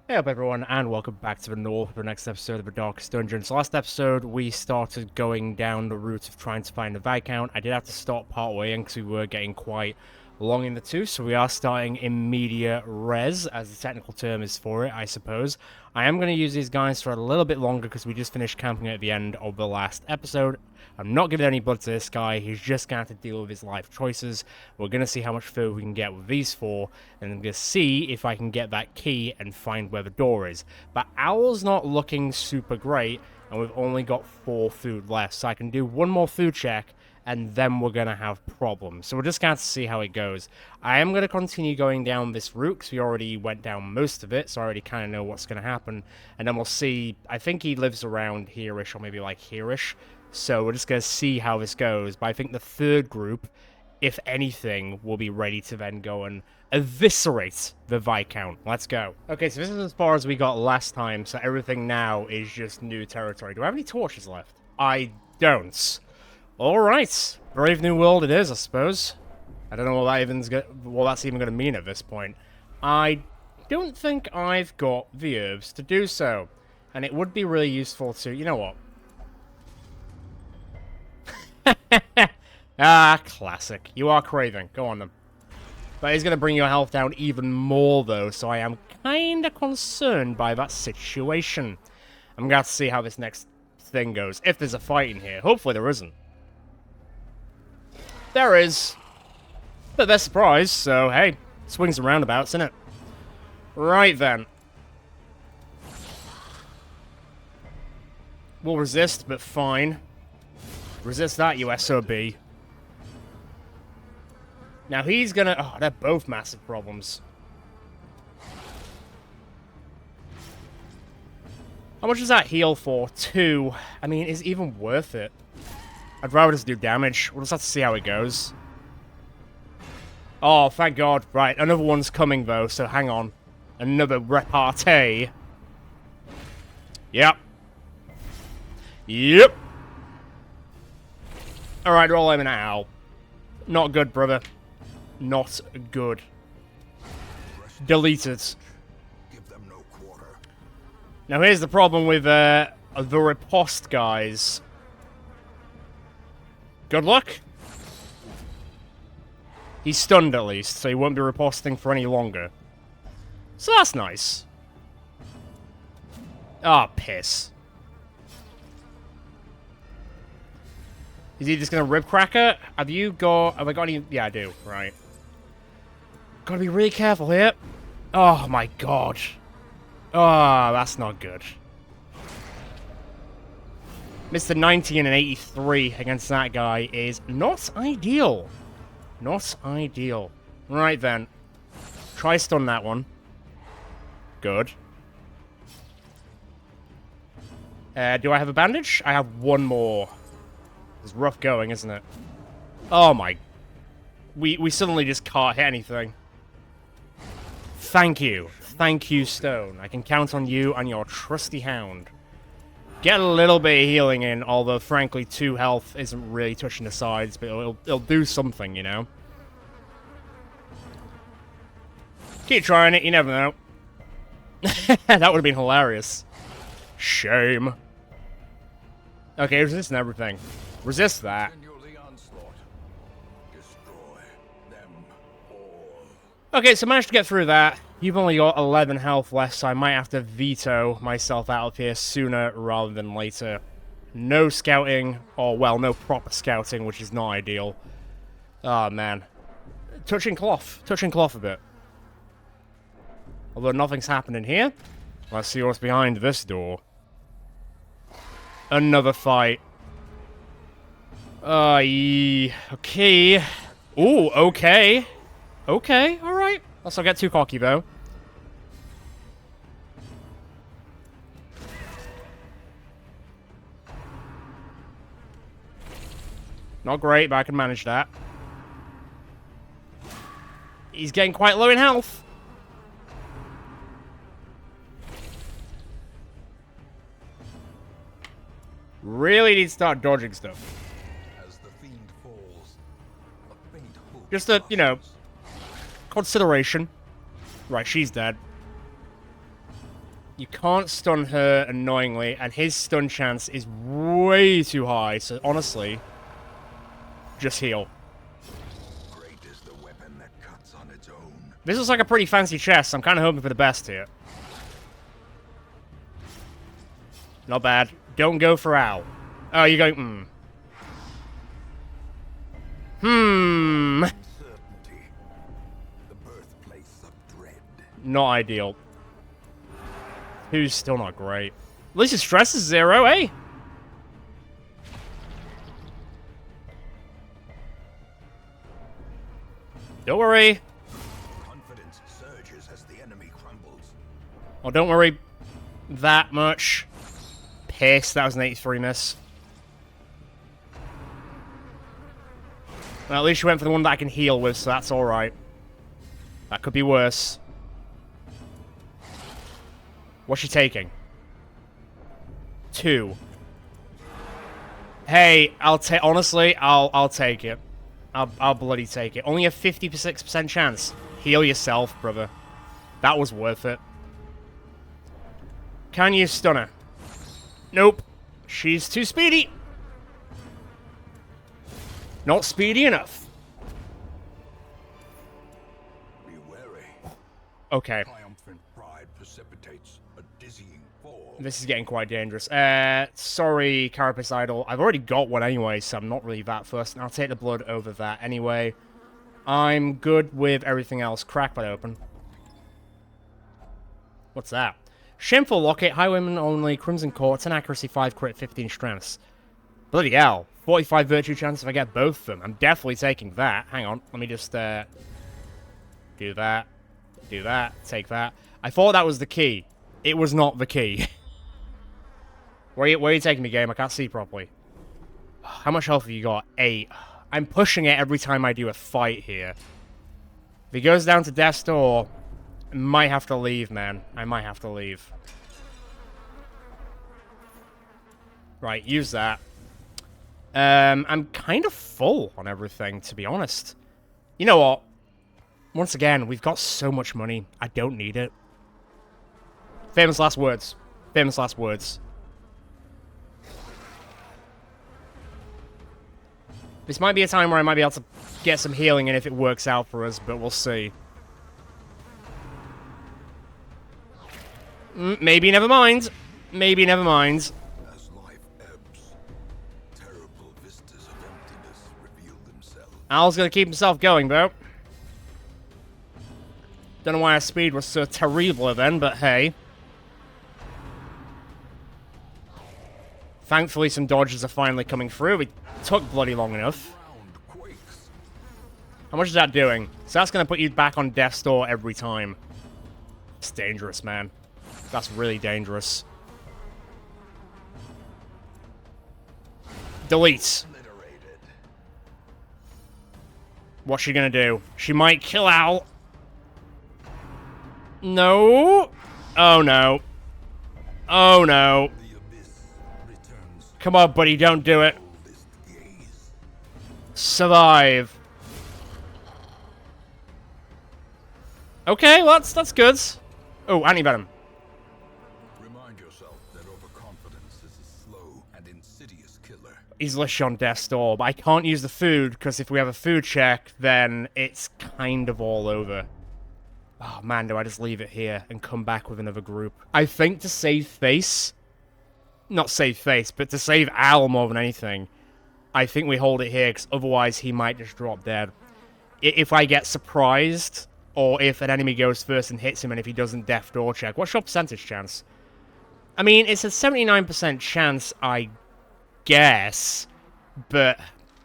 Hey up everyone, and welcome back to the North for the next episode of the Darkest Dungeon. So last episode, we started going down the route of trying to find the Viscount. I did have to stop partway in because we were getting quite long in the tooth, so we are starting in media res, as the technical term is for it, I suppose. I am going to use these guys for a little bit longer because we just finished camping at the end of the last episode. I'm not giving any blood to this guy, he's just going to have to deal with his life choices. We're going to see how much food we can get with these four, and I'm going to see if I can get that key and find where the door is. But Owl's not looking super great, and we've only got 4 food left, so I can do one more food check, and then we're going to have problems. So we're just going to see how it goes. I am going to continue going down this route, because we already went down most of it, so I already kind of know what's going to happen. And then we'll see, I think he lives around here-ish, or maybe like here-ish. So we're just going to see how this goes. But I think the third group, if anything, will be ready to then go and eviscerate the Viscount. Let's go. Okay, so this is as far as we got last time, so everything now is just new territory. Do I have any torches left? I don't. Alright. Brave New World it is, I suppose. I don't know what that's even going to mean at this point. I don't think I've got the herbs to do so. And it would be really useful to... You know what? Ah, classic. You are craving. Go on, then. But he's going to bring your health down even more, though, so I am kind of concerned by that situation. I'm going to have to see how this next thing goes. If there's a fight in here. Hopefully there isn't. There is. But they're surprised, so hey. Swings and roundabouts, innit? Right, then. We'll resist, but fine. Resist that, you SOB. Now he's gonna... Oh, they're both massive problems. How much does that heal for? 2. I mean, is it even worth it? I'd rather just do damage. We'll just have to see how it goes. Oh, thank God. Right, another one's coming, though, so hang on. Another repartee. Yep. Yep. Alright, roll him an owl. Not good, brother. Not good. Deleted. Now here's the problem with the riposte guys. Good luck. He's stunned at least, so he won't be riposting for any longer. So that's nice. Ah, piss. Is he just gonna rib cracker? Have I got any? Yeah, I do. Right. Gotta be really careful here. Oh my God. Oh, that's not good. Mr. 90 and an 83 against that guy is not ideal. Not ideal. Right then. Try stun that one. Good. Do I have a bandage? I have one more. It's rough going, isn't it? Oh my... We suddenly just can't hit anything. Thank you. Thank you, Stone. I can count on you and your trusty hound. Get a little bit of healing in, although frankly 2 health isn't really touching the sides, but it'll do something, you know? Keep trying it, you never know. That would have been hilarious. Shame. Okay, resist everything. Resist that. Okay, so managed to get through that. You've only got 11 health left, so I might have to veto myself out of here sooner rather than later. No scouting, or well, no proper scouting, which is not ideal. Oh man. Touching cloth a bit. Although nothing's happening here. Let's see what's behind this door. Another fight. Okay. Ooh, okay. Okay, alright. Let's not get too cocky, though. Not great, but I can manage that. He's getting quite low in health. Really need to start dodging stuff. Just a, you know, consideration. Right, she's dead. You can't stun her annoyingly, and his stun chance is way too high, so honestly, just heal. Great is the weapon that cuts on its own. This is like a pretty fancy chest, so I'm kind of hoping for the best here. Not bad. Don't go for Owl. Oh, you're going, Uncertainty. The birthplace of dread. Not ideal. Who's still not great. At least his stress is 0, eh? Don't worry. Confidence surges as the enemy crumbles. Oh, don't worry that much. Piss, that was an 83 miss. Well, at least you went for the one that I can heal with, so that's alright. That could be worse. What's she taking? 2. Hey, honestly, I'll take it. I'll bloody take it. Only a 56% chance. Heal yourself, brother. That was worth it. Can you stun her? Nope. She's too speedy. Not speedy enough. Be wary. Okay. Triumphant pride precipitates a dizzying fall. This is getting quite dangerous. Sorry, Carapace Idol. I've already got one anyway, so I'm not really that fussed. I'll take the blood over that anyway. I'm good with everything else. Crack that open. What's that? Shameful Locket, Highwayman only, Crimson Court, 10 accuracy, 5 crit, 15 strengths. Bloody hell. 45 virtue chance if I get both of them. I'm definitely taking that. Hang on. Let me just, do that. Do that. Take that. I thought that was the key. It was not the key. Where are you taking me, game? I can't see properly. How much health have you got? 8. I'm pushing it every time I do a fight here. If he goes down to death's door, I might have to leave, man. I might have to leave. Right, use that. I'm kind of full on everything, to be honest. You know what? Once again, we've got so much money. I don't need it. Famous last words. Famous last words. This might be a time where I might be able to get some healing in if it works out for us, but we'll see. Maybe never mind. Maybe never mind. As life ebbs, terrible vistas of emptiness reveal themselves. Al's gonna keep himself going, though. Don't know why our speed was so terrible then, but hey. Thankfully, some dodges are finally coming through. It took bloody long enough. Ground quakes. How much is that doing? So that's gonna put you back on death's door every time. It's dangerous, man. That's really dangerous. Delete. Obliterated. What's she gonna do? She might kill Al. No. Oh no. Oh no. The abyss returns. Come on, buddy, don't do it. Oldest gaze. Survive. Okay, well, that's good. Oh, anti-venom. Remind yourself that overconfidence is a slow and insidious killer. He's literally on death's door, but I can't use the food, because if we have a food check, then it's kind of all over. Oh man, do I just leave it here and come back with another group? I think to save face, not save face, but to save Al more than anything, I think we hold it here, because otherwise he might just drop dead. If I get surprised, or if an enemy goes first and hits him, and if he doesn't death door check, what's your percentage chance? I mean, it's a 79% chance, I guess, but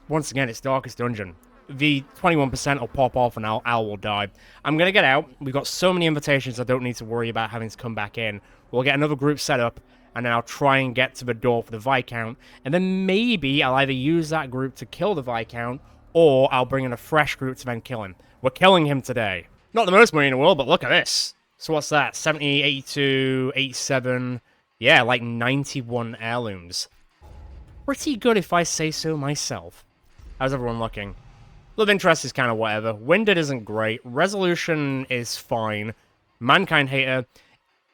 once again, it's Darkest Dungeon. The 21% will pop off and Al will die. I'm going to get out. We've got so many invitations I don't need to worry about having to come back in. We'll get another group set up, and then I'll try and get to the door for the Viscount, and then maybe I'll either use that group to kill the Viscount, or I'll bring in a fresh group to then kill him. We're killing him today. Not the most money in the world, but look at this. So what's that? 70, 82, 87... Yeah, like 91 heirlooms. Pretty good if I say so myself. How's everyone looking? Love interest is kind of whatever. Winded isn't great. Resolution is fine. Mankind Hater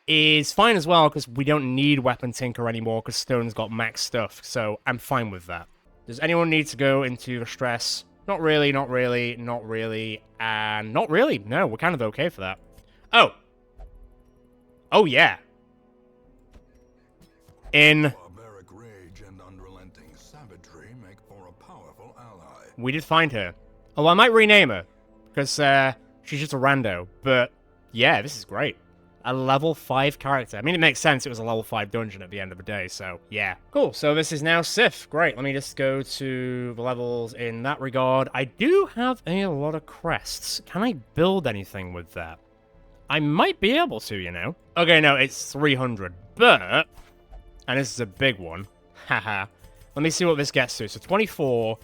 is fine as well, because we don't need Weapon Tinker anymore, because Stone's got max stuff, so I'm fine with that. Does anyone need to go into the stress? Not really, not really, not really, and not really. No, we're kind of okay for that. Oh. Oh, yeah. Barbaric rage and unrelenting savagery make for a powerful ally. We did find her. Oh, I might rename her, because she's just a rando, but yeah, this is great. A level 5 character. I mean, it makes sense it was a level 5 dungeon at the end of the day, so yeah. Cool, so this is now Sif. Great, let me just go to the levels in that regard. I do have a lot of crests. Can I build anything with that? I might be able to, you know. Okay, no, it's 300, but... And this is a big one. Haha. Let me see what this gets to. So 24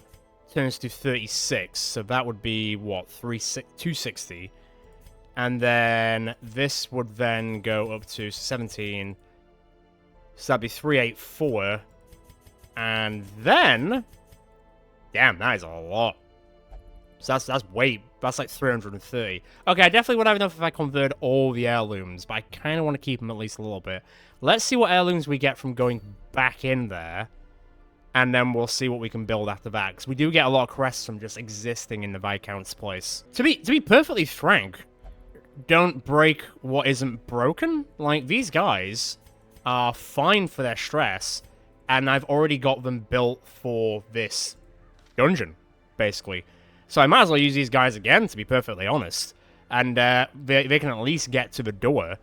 turns to 36, so that would be, what, 260. And then this would then go up to 17. So that'd be 384. And then... Damn, that is a lot. So that's like 330. Okay, I definitely would have enough if I convert all the heirlooms, but I kind of want to keep them at least a little bit. Let's see what heirlooms we get from going back in there. And then we'll see what we can build after that. Because we do get a lot of crests from just existing in the Viscount's place. To be perfectly frank... Don't break what isn't broken. Like, these guys are fine for their stress, and I've already got them built for this dungeon, basically. So I might as well use these guys again, to be perfectly honest. And they can at least get to the door,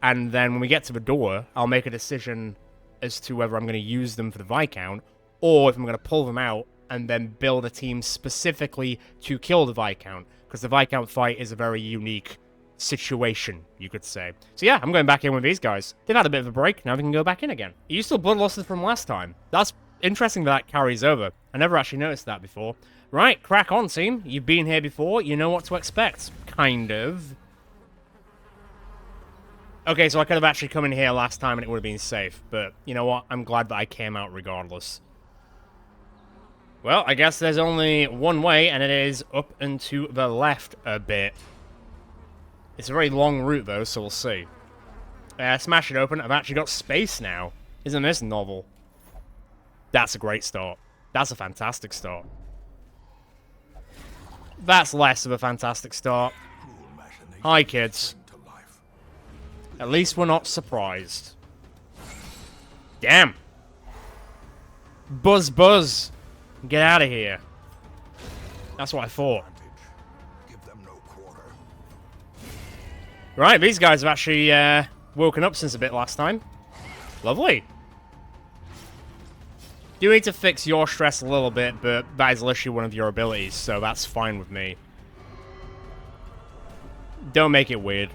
and then when we get to the door, I'll make a decision as to whether I'm going to use them for the Viscount, or if I'm going to pull them out and then build a team specifically to kill the Viscount, because the Viscount fight is a very unique situation, you could say. So yeah, I'm going back in with these guys. They've had a bit of a break, now they can go back in again. Are you still bloodlusted from last time? That's interesting that carries over. I never actually noticed that before. Right, crack on, team. You've been here before, you know what to expect. Kind of. Okay, so I could have actually come in here last time and it would have been safe, but you know what? I'm glad that I came out regardless. Well, I guess there's only one way, and it is up and to the left a bit. It's a very long route, though, so we'll see. Smash it open. I've actually got space now. Isn't this novel? That's a great start. That's a fantastic start. That's less of a fantastic start. Hi, kids. At least we're not surprised. Damn. Buzz, buzz. Get out of here. That's what I thought. Right, these guys have actually woken up since a bit last time. Lovely. You need to fix your stress a little bit, but that is literally one of your abilities, so that's fine with me. Don't make it weird.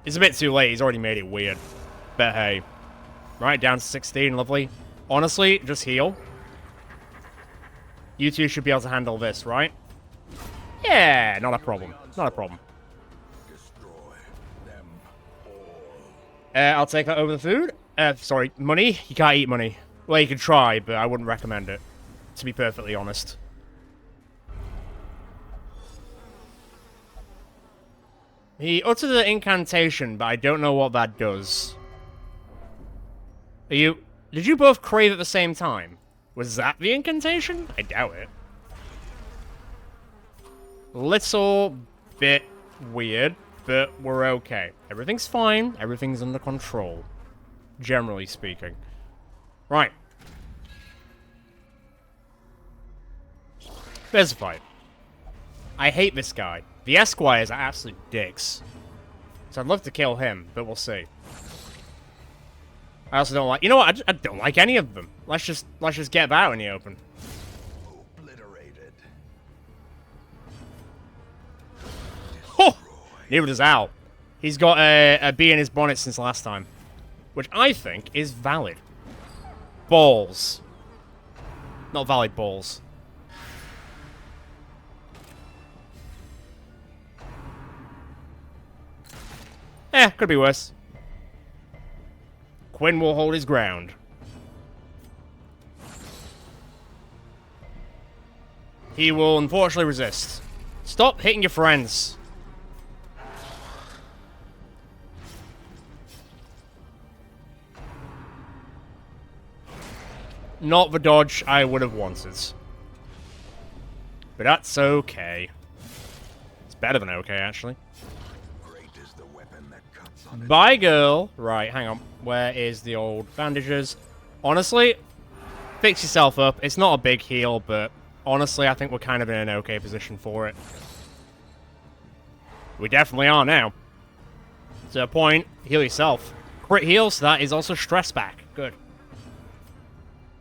It's a bit too late, he's already made it weird. But hey. Right, down to 16, lovely. Honestly, just heal. You two should be able to handle this, right? Yeah, not a problem. Not a problem. I'll take that over the food. Sorry, money? You can't eat money. Well, you can try, but I wouldn't recommend it, to be perfectly honest. He uttered the incantation, but I don't know what that does. Did you both crave at the same time? Was that the incantation? I doubt it. Little bit weird, but we're okay. Everything's fine. Everything's under control. Generally speaking. Right. There's a fight. I hate this guy. The Esquires are absolute dicks. So I'd love to kill him, but we'll see. I also don't like... You know what? I don't like any of them. Let's just get that out in the open. Obliterated. Oh! Neither does Al. He's got a bee in his bonnet since last time. Which I think is valid. Balls. Not valid balls. Could be worse. Quinn will hold his ground. He will unfortunately resist. Stop hitting your friends. Not the dodge I would have wanted. But that's okay. It's better than okay, actually. Great is the weapon that cuts on it. Bye, girl. Right, hang on. Where is the old bandages? Honestly, fix yourself up. It's not a big heal, but honestly, I think we're kind of in an okay position for it. We definitely are now. To a point, heal yourself. Crit heal, so that is also stress back. Good.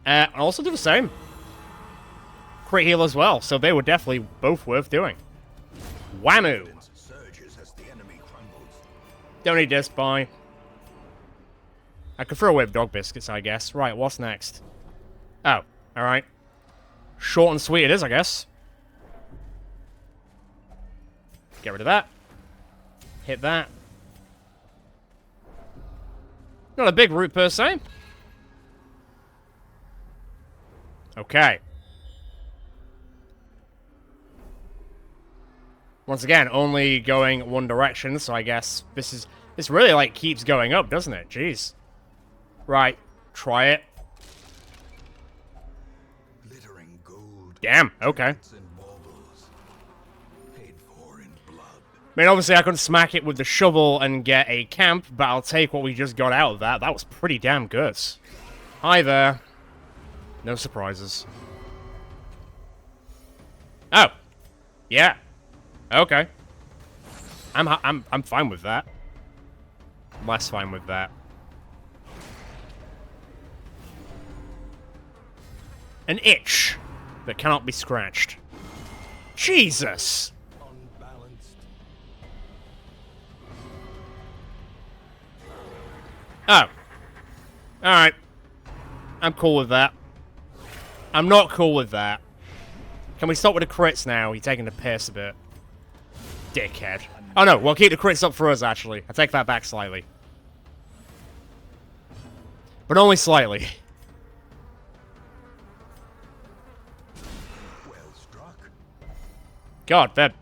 Also do the same. Crit heal as well, so they were definitely both worth doing. Whammoo! Surges as the enemy crumbles. Don't need this, bye. I could throw away dog biscuits, I guess. Right, what's next? Oh, alright. Short and sweet it is, I guess. Get rid of that. Hit that. Not a big route per se. Okay. Once again, only going one direction, so I guess this really, like, keeps going up, doesn't it? Jeez. Right. Try it. Glittering gold. Damn, okay. trinkets and baubles, paid for in blood. I mean, obviously I couldn't smack it with the shovel and get a camp, but I'll take what we just got out of that. That was pretty damn good. Hi there. No surprises. Oh. Yeah. Okay. I'm fine with that. Less fine with that. An itch that cannot be scratched. Jesus! Unbalanced. Oh. Alright. I'm cool with that. I'm not cool with that. Can we stop with the crits now? You're taking the piss a bit. Dickhead. Oh no, we'll keep the crits up for us, actually. I take that back slightly. But only slightly. Well struck. God, their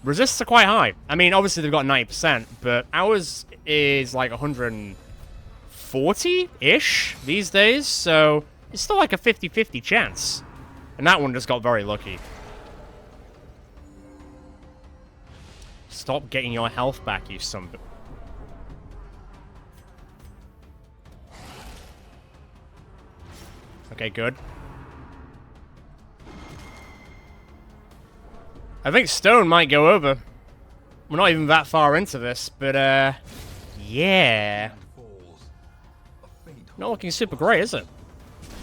resists are quite high. I mean, obviously they've got 90%, but ours is like 140-ish these days, so it's still like a 50-50 chance. And that one just got very lucky. Stop getting your health back, you son of a... Okay, good. I think stone might go over. We're not even that far into this, but, yeah. Falls. A faint Not looking super great, is it?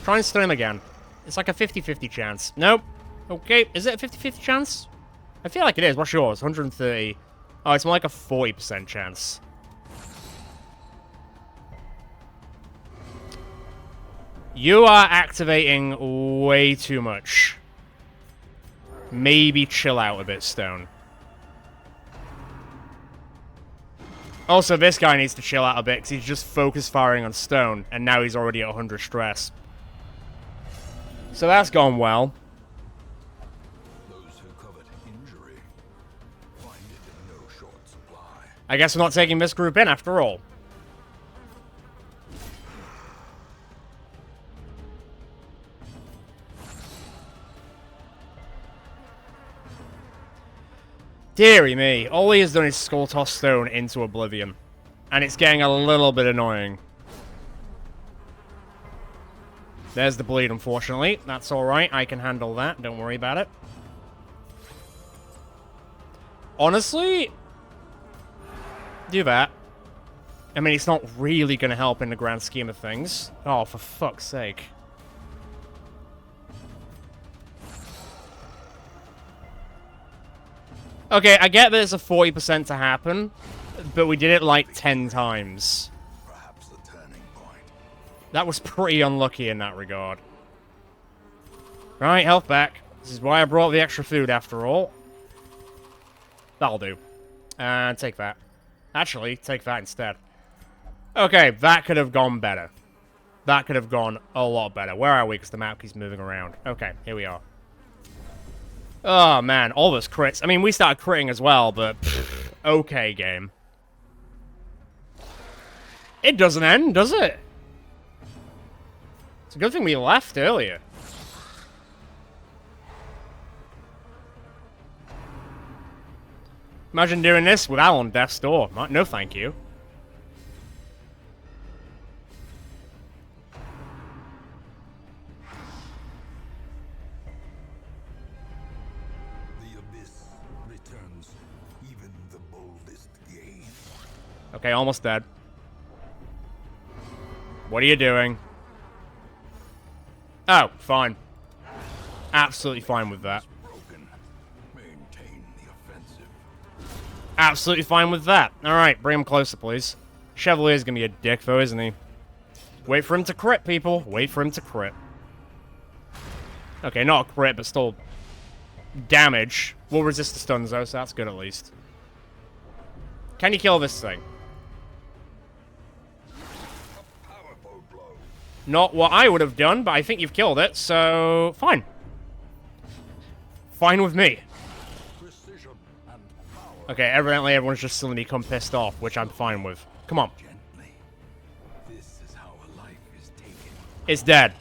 Try and stone again. It's like a 50-50 chance. Nope. Okay, is it a 50-50 chance? I feel like it is. What's yours? 130. Oh, it's more like a 40% chance. You are activating way too much. Maybe chill out a bit, Stone. Also, this guy needs to chill out a bit, because he's just focus firing on Stone, and now he's already at 100 stress. So that's gone well. those who covet injury find it in no short supply. I guess we're not taking this group in after all. Deary me, all he has done is skull toss Stone into oblivion. And it's getting a little bit annoying. There's the bleed, unfortunately. That's alright, I can handle that, don't worry about it. Honestly, do that. I mean, it's not really going to help in the grand scheme of things. Oh, for fuck's sake. Okay, I get that it's a 40% to happen, but we did it like 10 times. Perhaps the turning point. That was pretty unlucky in that regard. Right, health back. This is why I brought the extra food after all. That'll do. And take that. Actually, take that instead. Okay, that could have gone better. That could have gone a lot better. Where are we? Because the map keeps moving around. Okay, here we are. Oh, man, all those crits. I mean, we started critting as well, but... pff, okay, game. It doesn't end, does it? It's a good thing we left earlier. Imagine doing this with Al on death's door. No, thank you. The abyss returns even the boldest gaze. Okay, almost dead. What are you doing? Oh, fine. Absolutely fine with that. Broken. Maintain the offensive. Absolutely fine with that. Alright, bring him closer, please. Chevalier's gonna be a dick, though, isn't he? Wait for him to crit, people. Wait for him to crit. Okay, not a crit, but still damage. Will resist the stuns, though, so that's good at least. Can you kill this thing? Powerful blow. Not what I would have done, but I think you've killed it, so fine. Fine with me. Precision and power. Okay, evidently everyone's just suddenly become pissed off, which I'm fine with. Come on. Gently. This is how a life is taken. It's dead.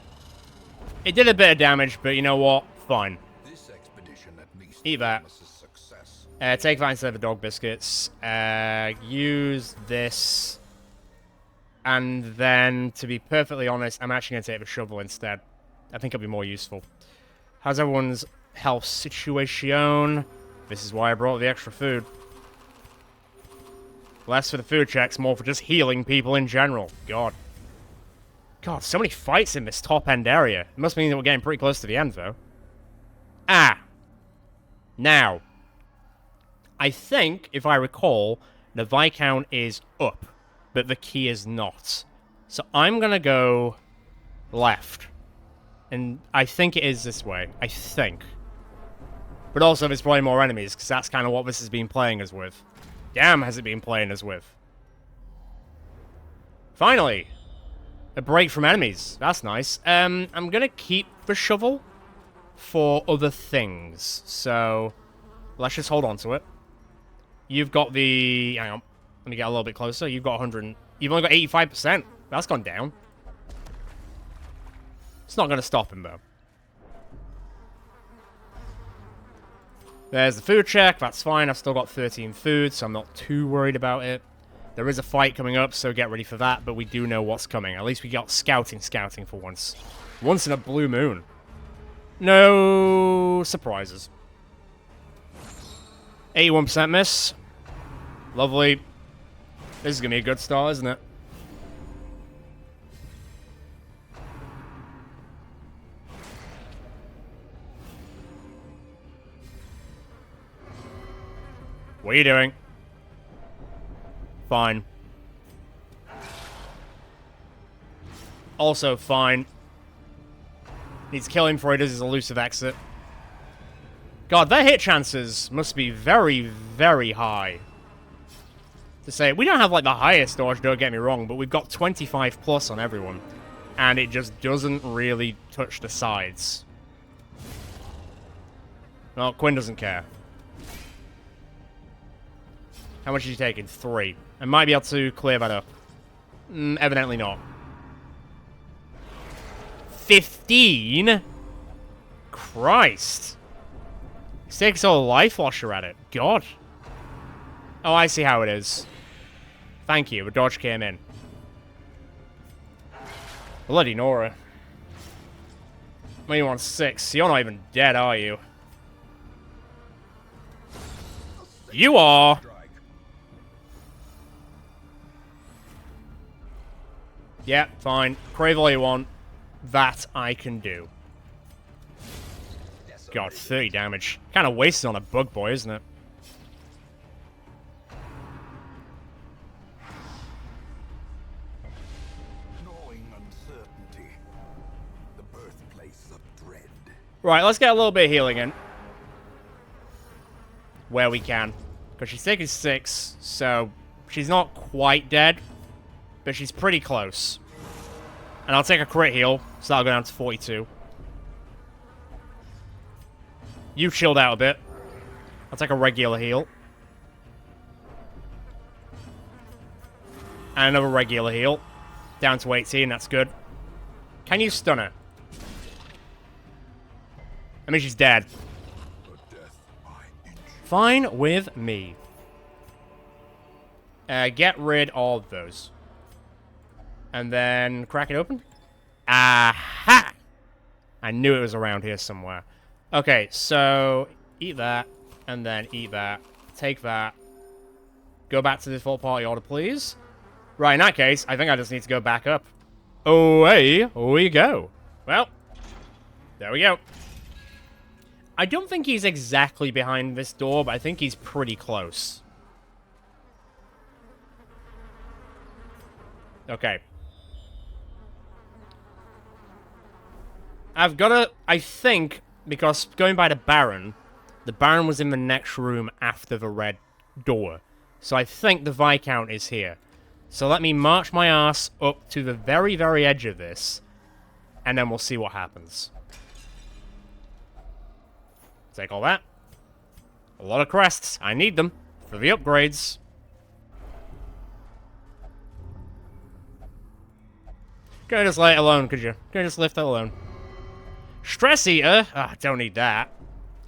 It did a bit of damage, but you know what? Fine. This expedition at least Eat that. promises success. Take that instead of the dog biscuits. Use this. And then, to be perfectly honest, I'm actually going to take the shovel instead. I think it'll be more useful. How's everyone's health situation? This is why I brought the extra food. Less for the food checks, more for just healing people in general. God. God, so many fights in this top-end area. It must mean that we're getting pretty close to the end, though. Ah. Now. I think, if I recall, the Viscount is up, but the key is not. So I'm gonna go left. And I think it is this way. I think. But also, there's probably more enemies, because that's kind of what this has been playing us with. Damn, has it been playing us with. Finally! A break from enemies. That's nice. I'm gonna keep the shovel for other things. So, let's just hold on to it. You've got the... Hang on. Let me get a little bit closer. You've got 100... You've only got 85%. That's gone down. It's not gonna stop him, though. There's the food check. That's fine. I've still got 13 food, so I'm not too worried about it. There is a fight coming up, so get ready for that, but we do know what's coming. At least we got scouting for once. Once in a blue moon. No surprises. 81% miss. Lovely. This is going to be a good start, isn't it? What are you doing? Fine. Also fine. Needs to kill him before he does his elusive exit. God, their hit chances must be very, very high. To say, we don't have like the highest dodge, don't get me wrong, but we've got 25 plus on everyone. And it just doesn't really touch the sides. Well, Quinn doesn't care. How much is he taking? 3. I might be able to clear that up. Evidently not. 15? Christ. He's taking so life washer at it. God. Oh, I see how it is. Thank you. A dodge came in. Bloody Nora. When you on 6, you're not even dead, are you? You are! Yeah, fine. Crave all you want. That I can do. God, 30 damage. Kind of wasted on a bug boy, isn't it? Gnawing uncertainty. The birthplace of dread. Right, let's get a little bit of healing in. Where we can. Because she's taking 6, so she's not quite dead. But she's pretty close. And I'll take a crit heal, so that'll go down to 42. You chilled out a bit. I'll take a regular heal. And another regular heal. Down to 18, that's good. Can you stun her? I mean, she's dead. Fine with me. Get rid of those. And then crack it open. Aha! I knew it was around here somewhere. Okay, so eat that, and then eat that. Take that. Go back to the default party order, please. Right, in that case, I think I just need to go back up. Away we go. Well, there we go. I don't think he's exactly behind this door, but I think he's pretty close. Okay. I've got to... I think, because going by the Baron was in the next room after the red door. So I think the Viscount is here. So let me march my ass up to the very, very edge of this, and then we'll see what happens. Take all that. A lot of crests. I need them for the upgrades. Can I just lay it alone, could you? Can I just lift that alone? Stress Eater? Ah, don't need that.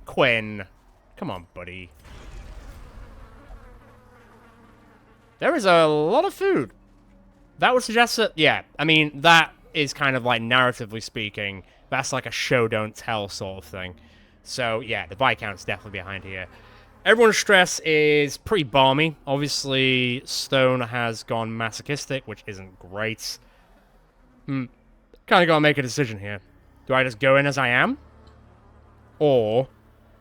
Quinn. Come on, buddy. There is a lot of food. That would suggest that, yeah, I mean, that is kind of like, narratively speaking, that's like a show don't tell sort of thing. So, yeah, the Viscount's definitely behind here. Everyone's stress is pretty balmy. Obviously, Stone has gone masochistic, which isn't great. Kind of gotta make a decision here. Do I just go in as I am? Or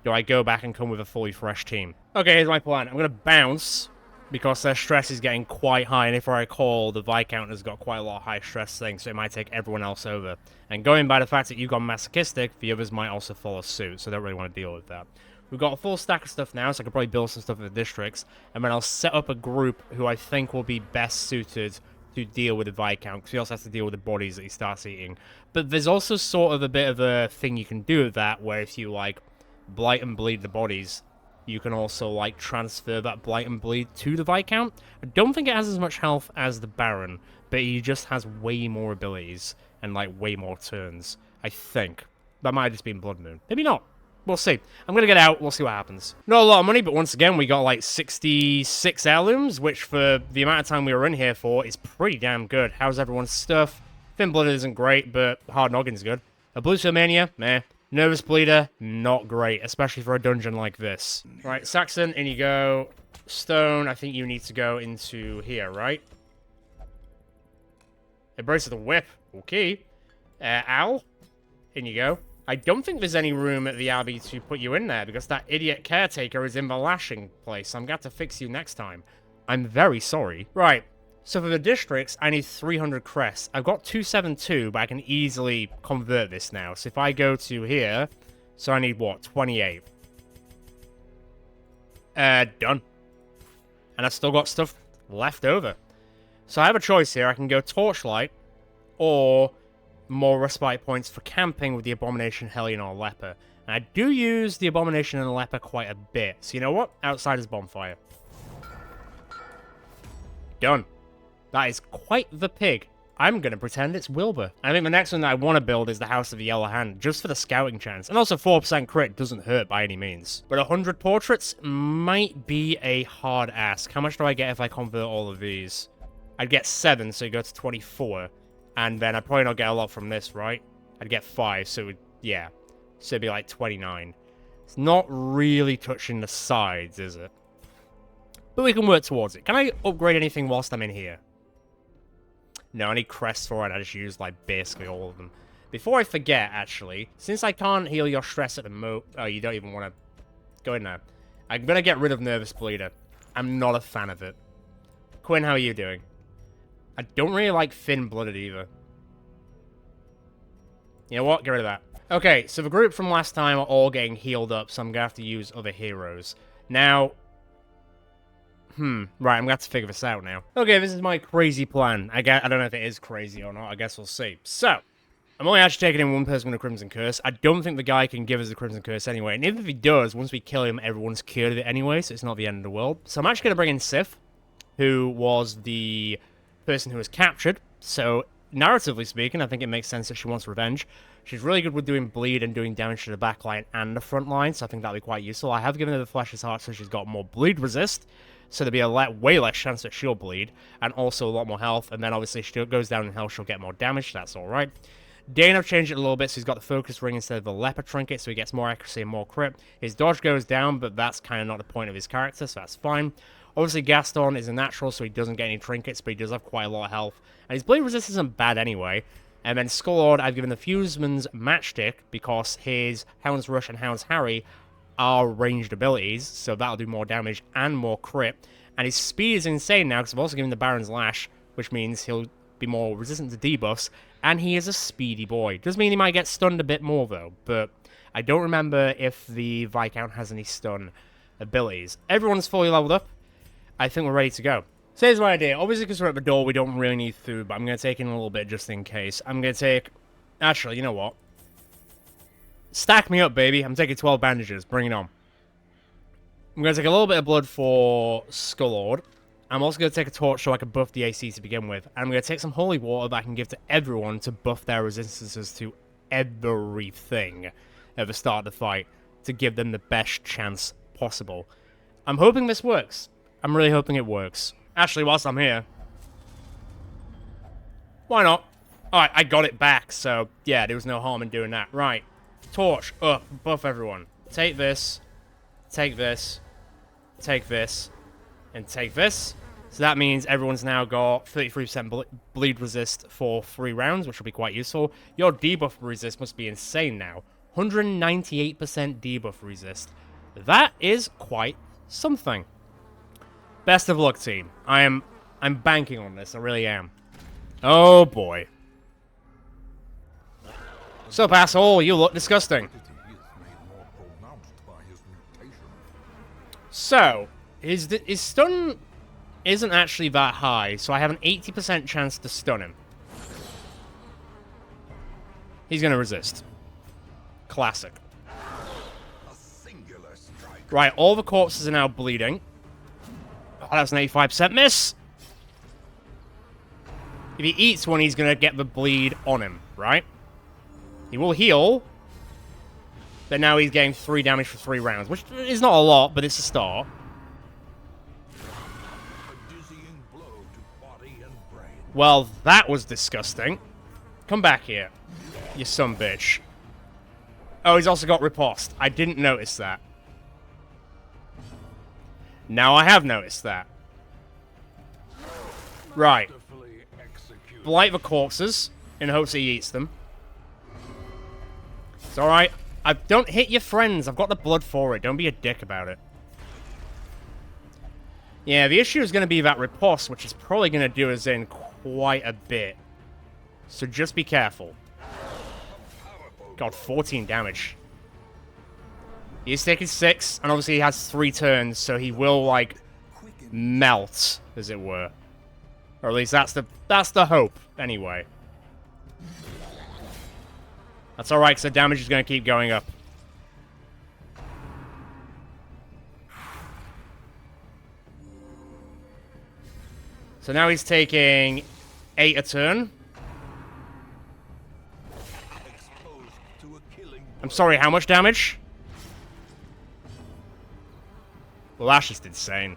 do I go back and come with a fully fresh team? Okay, here's my plan. I'm gonna bounce, because their stress is getting quite high, and if I recall, the Viscount has got quite a lot of high stress things, so it might take everyone else over. And going by the fact that you've gone masochistic, the others might also follow suit, so I don't really want to deal with that. We've got a full stack of stuff now, so I can probably build some stuff in the districts, and then I'll set up a group who I think will be best suited to deal with the Viscount, because he also has to deal with the bodies that he starts eating. But there's also sort of a bit of a thing you can do with that, where if you, like, blight and bleed the bodies, you can also, like, transfer that blight and bleed to the Viscount. I don't think it has as much health as the Baron, but he just has way more abilities and, like, way more turns, I think. That might have just been Blood Moon. Maybe not. We'll see. I'm gonna get out, we'll see what happens. Not a lot of money, but once again, we got like 66 heirlooms, which for the amount of time we were in here for is pretty damn good. How's everyone's stuff? Thin Blooded isn't great, but Hard Noggin's good. A Blue Mania? Meh. Nervous Bleeder? Not great, especially for a dungeon like this. Right, Saxon, in you go. Stone, I think you need to go into here, right? Embrace of the Whip. Okay. Owl, in you go. I don't think there's any room at the Abbey to put you in there, because that idiot caretaker is in the lashing place. I'm going to have to fix you next time. I'm very sorry. Right, so for the districts, I need 300 crests. I've got 272, but I can easily convert this now. So if I go to here, so I need, what, 28? Done. And I've still got stuff left over. So I have a choice here. I can go Torchlight, or more respite points for camping with the Abomination, Hellion, or Leper. And I do use the Abomination and the Leper quite a bit. So you know what? Outsider's Bonfire. Done. That is quite the pig. I'm going to pretend it's Wilbur. I think the next one that I want to build is the House of the Yellow Hand, just for the scouting chance. And also 4% crit doesn't hurt by any means. But 100 portraits might be a hard ask. How much do I get if I convert all of these? I'd get 7, so you go to 24. And then I'd probably not get a lot from this, right? I'd get 5, so it would, yeah. So it'd be like 29. It's not really touching the sides, is it? But we can work towards it. Can I upgrade anything whilst I'm in here? No, I need crests for it. I just used, like, basically all of them. Before I forget, actually, since I can't heal your stress at the moment... Oh, you don't even want to go in there. I'm going to get rid of Nervous Bleeder. I'm not a fan of it. Quinn, how are you doing? I don't really like Thin Blooded either. You know what? Get rid of that. Okay, so the group from last time are all getting healed up, so I'm going to have to use other heroes. Now... right, I'm going to have to figure this out now. Okay, this is my crazy plan. I don't know if it is crazy or not. I guess we'll see. So, I'm only actually taking in one person with a Crimson Curse. I don't think the guy can give us the Crimson Curse anyway. And even if he does, once we kill him, everyone's cured of it anyway, so it's not the end of the world. So I'm actually going to bring in Sif, who was the person who was captured. So narratively speaking, I think it makes sense that she wants revenge. She's really good with doing bleed and doing damage to the back line and the front line, so I think that'll be quite useful. I have given her the Flesh's Heart, so she's got more bleed resist, so there'll be a way less chance that she'll bleed, and also a lot more health, and then obviously if she goes down in health, she'll get more damage, that's alright. Dane, I've changed it a little bit, so he's got the focus ring instead of the leper trinket, so he gets more accuracy and more crit. His dodge goes down, but that's kind of not the point of his character, so that's fine. Obviously, Gaston is a natural, so he doesn't get any trinkets, but he does have quite a lot of health. And his bleed resist isn't bad anyway. And then Skullord, I've given the Fuseman's Matchstick, because his Hound's Rush and Hound's Harry are ranged abilities, so that'll do more damage and more crit. And his speed is insane now, because I've also given the Baron's Lash, which means he'll be more resistant to debuffs, and he is a speedy boy. Does mean he might get stunned a bit more, though, but I don't remember if the Viscount has any stun abilities. Everyone's fully leveled up. I think we're ready to go. So here's my idea. Obviously, because we're at the door, we don't really need food, but I'm going to take in a little bit just in case. I'm going to take... Actually, you know what? Stack me up, baby. I'm taking 12 bandages. Bring it on. I'm going to take a little bit of blood for Skullord. I'm also going to take a torch so I can buff the AC to begin with. And I'm going to take some holy water that I can give to everyone to buff their resistances to everything at the start of the fight to give them the best chance possible. I'm hoping this works. I'm really hoping it works. Actually, whilst I'm here... Why not? Alright, I got it back, so... Yeah, there was no harm in doing that. Right. Torch. Up. Buff everyone. Take this. Take this. Take this. And take this. So that means everyone's now got 33% bleed resist for 3 rounds, which will be quite useful. Your debuff resist must be insane now. 198% debuff resist. That is quite something. Best of luck, team. I'm banking on this. I really am. Oh, boy. Sup, asshole? You look disgusting. So, his stun isn't actually that high, so I have an 80% chance to stun him. He's going to resist. Classic. Right, all the corpses are now bleeding. Oh, that's an 85% miss. If he eats one, he's going to get the bleed on him, right? He will heal. But now he's getting 3 damage for 3 rounds, which is not a lot, but it's a start. Well, that was disgusting. Come back here, you sumbitch. Oh, he's also got riposte. I didn't notice that. Now I have noticed that. Right. Blight the corpses in hopes that he eats them. It's alright. Don't hit your friends. I've got the blood for it. Don't be a dick about it. Yeah, the issue is going to be that riposte, which is probably going to do us in quite a bit. So just be careful. God, 14 damage. He's taking 6, and obviously he has 3 turns, so he will, like, melt, as it were. Or at least that's the hope, anyway. That's alright, because the damage is going to keep going up. So now he's taking 8 a turn. I'm sorry, how much damage? Well, that's just insane.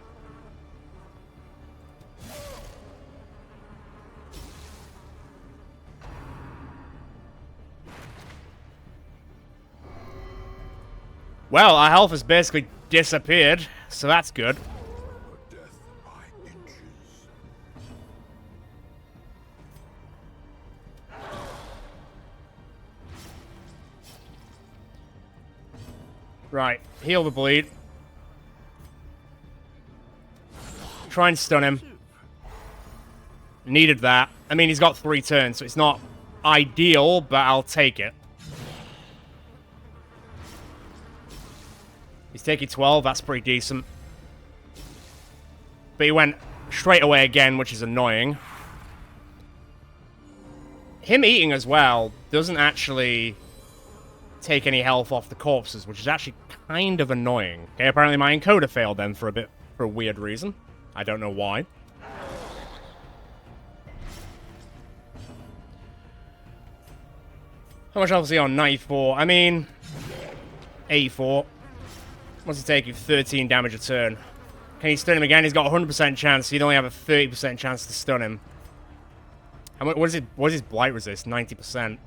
Well, our health has basically disappeared, so that's good. Right, heal the bleed. Try and stun him. Needed that. I mean, he's got 3 turns, so it's not ideal, but I'll take it. He's taking 12, that's pretty decent. But he went straight away again, which is annoying. Him eating as well doesn't actually take any health off the corpses, which is actually kind of annoying. Okay, apparently my encoder failed then for a weird reason. I don't know why. How much health is he on? 94. I mean, 84. What's it take you? 13 damage a turn. Can you stun him again? He's got a 100% chance. So you'd only have a 30% chance to stun him. And what is his blight resist? 90%.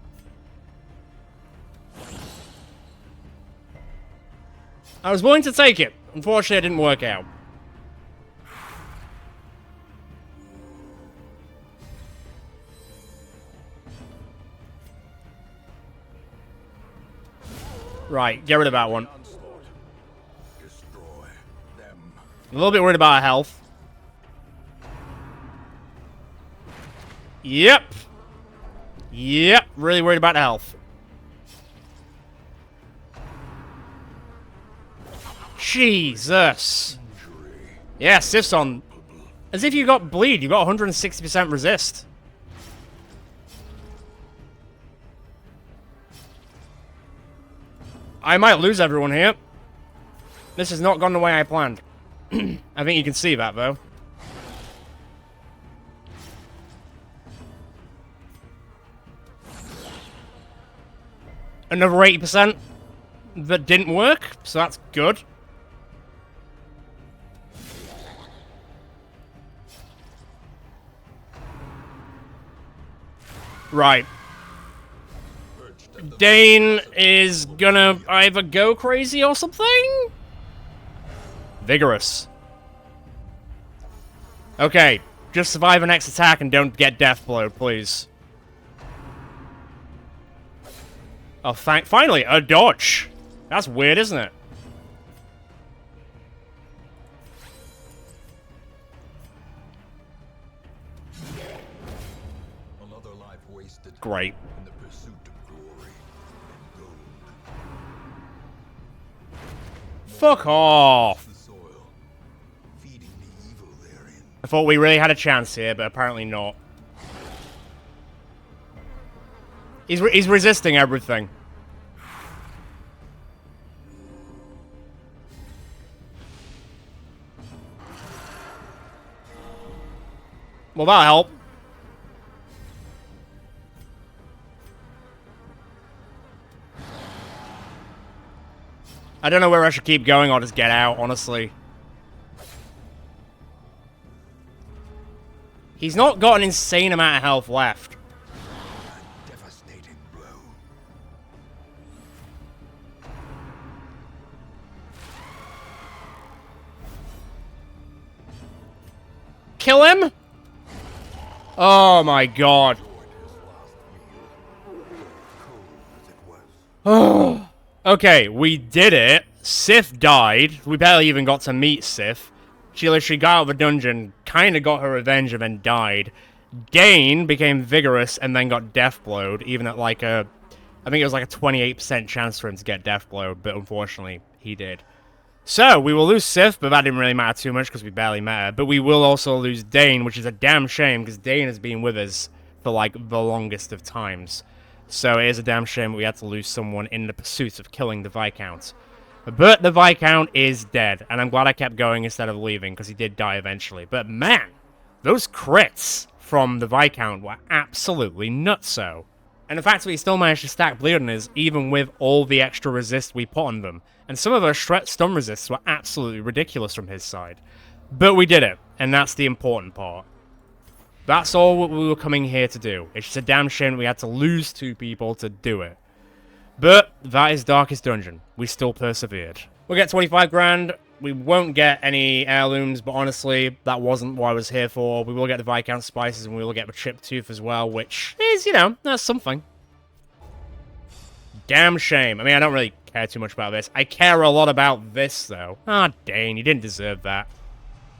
I was willing to take it. Unfortunately, it didn't work out. Right, get rid of that one. A little bit worried about our health. Yep. Yep, really worried about health. Jesus. Yeah, Sif's on. As if you got bleed, you got 160% resist. I might lose everyone here. This has not gone the way I planned. I think you can see that, though. Another 80% that didn't work, so that's good. Right. Dane is gonna either go crazy or something? Vigorous. Okay, just survive the next attack and don't get deathblowed, please. Oh, finally, a dodge. That's weird, isn't it? Another life wasted. Great. In the pursuit of glory and gold. Fuck off. The soil, feeding the evil therein. I thought we really had a chance here, but apparently not. He's resisting everything. Well, that'll help. I don't know where I should keep going or just get out, honestly. He's not got an insane amount of health left. Devastating blow. Kill him? Oh my god. Oh. Okay, we did it. Sif died. We barely even got to meet Sif. She literally got out of the dungeon, kind of got her revenge, and then died. Dane became vigorous and then got deathblowed, even at like a... I think it was like a 28% chance for him to get deathblowed, but unfortunately, he did. So, we will lose Sif, but that didn't really matter too much because we barely met her. But we will also lose Dane, which is a damn shame because Dane has been with us for like the longest of times. So it is a damn shame we had to lose someone in the pursuit of killing the Viscount. But the Viscount is dead, and I'm glad I kept going instead of leaving because he did die eventually. But man, those crits from the Viscount were absolutely nutso. And the fact that we still managed to stack bleed on us even with all the extra resist we put on them. And some of our stun resists were absolutely ridiculous from his side. But we did it, and that's the important part. That's all what we were coming here to do. It's just a damn shame we had to lose 2 people to do it. But that is Darkest Dungeon. We still persevered. We'll get 25 grand. We won't get any heirlooms, but honestly, that wasn't what I was here for. We will get the Viscount spices, and we will get the chipped tooth as well, which is, you know, that's something. Damn shame. I mean, I don't really care too much about this. I care a lot about this, though. Ah, Dane, you didn't deserve that.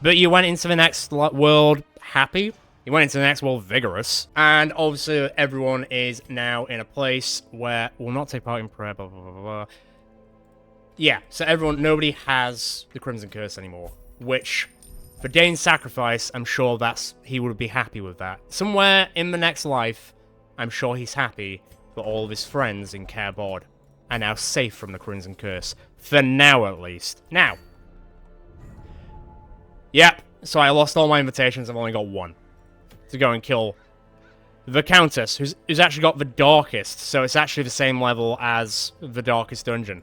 But you went into the next world happy. You went into the next world vigorous. And obviously, everyone is now in a place where we'll not take part in prayer, blah, blah, blah, blah. Yeah, so nobody has the Crimson Curse anymore. Which, for Dane's sacrifice, I'm sure he would be happy with that. Somewhere in the next life, I'm sure he's happy that all of his friends in Caer Bod are now safe from the Crimson Curse. For now, at least. Now. Yep, so I lost all my invitations. I've only got 1 to go and kill the Countess, who's actually got the Darkest, so it's actually the same level as the Darkest Dungeon.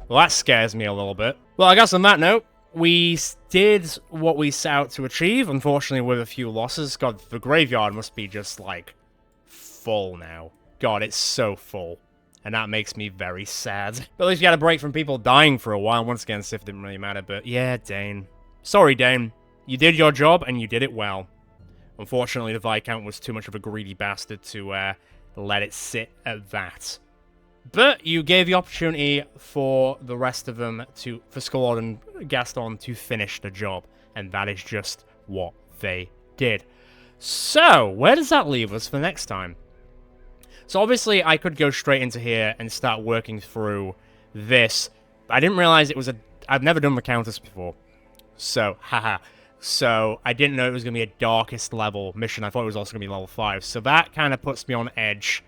Well, that scares me a little bit. Well, I guess on that note, we did what we set out to achieve, unfortunately with a few losses. God, the graveyard must be just, like, full now. God, it's so full. And that makes me very sad. But at least we had a break from people dying for a while. Once again, Sif didn't really matter, but yeah, Dane. Sorry, Dane. You did your job, and you did it well. Unfortunately, the Viscount was too much of a greedy bastard to let it sit at that. But you gave the opportunity for the rest of them for Skullord and Gaston to finish the job. And that is just what they did. So, where does that leave us for next time? So obviously I could go straight into here and start working through this. But I didn't realize it was I've never done the Countess before. So, haha. So, I didn't know it was going to be a Darkest level mission. I thought it was also going to be level 5. So that kind of puts me on edge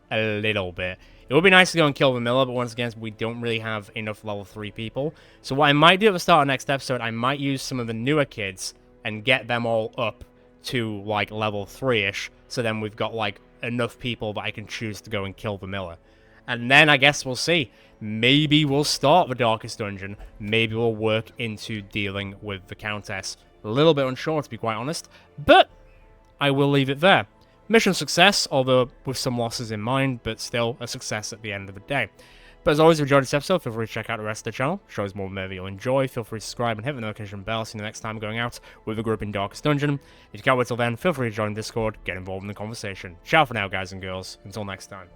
a little bit. It would be nice to go and kill Vanilla, but once again, we don't really have enough level 3 people. So what I might do at the start of next episode, I might use some of the newer kids and get them all up to, like, level 3-ish. So then we've got, like, enough people that I can choose to go and kill Vanilla. And then I guess we'll see. Maybe we'll start the Darkest Dungeon. Maybe we'll work into dealing with the Countess. A little bit unsure, to be quite honest. But I will leave it there. Mission success, although with some losses in mind, but still a success at the end of the day. But as always, if you enjoyed this episode, feel free to check out the rest of the channel. Shows more maybe you'll enjoy. Feel free to subscribe and hit the notification bell. See you next time going out with a group in Darkest Dungeon. If you can't wait till then, feel free to join Discord, get involved in the conversation. Ciao for now, guys and girls. Until next time.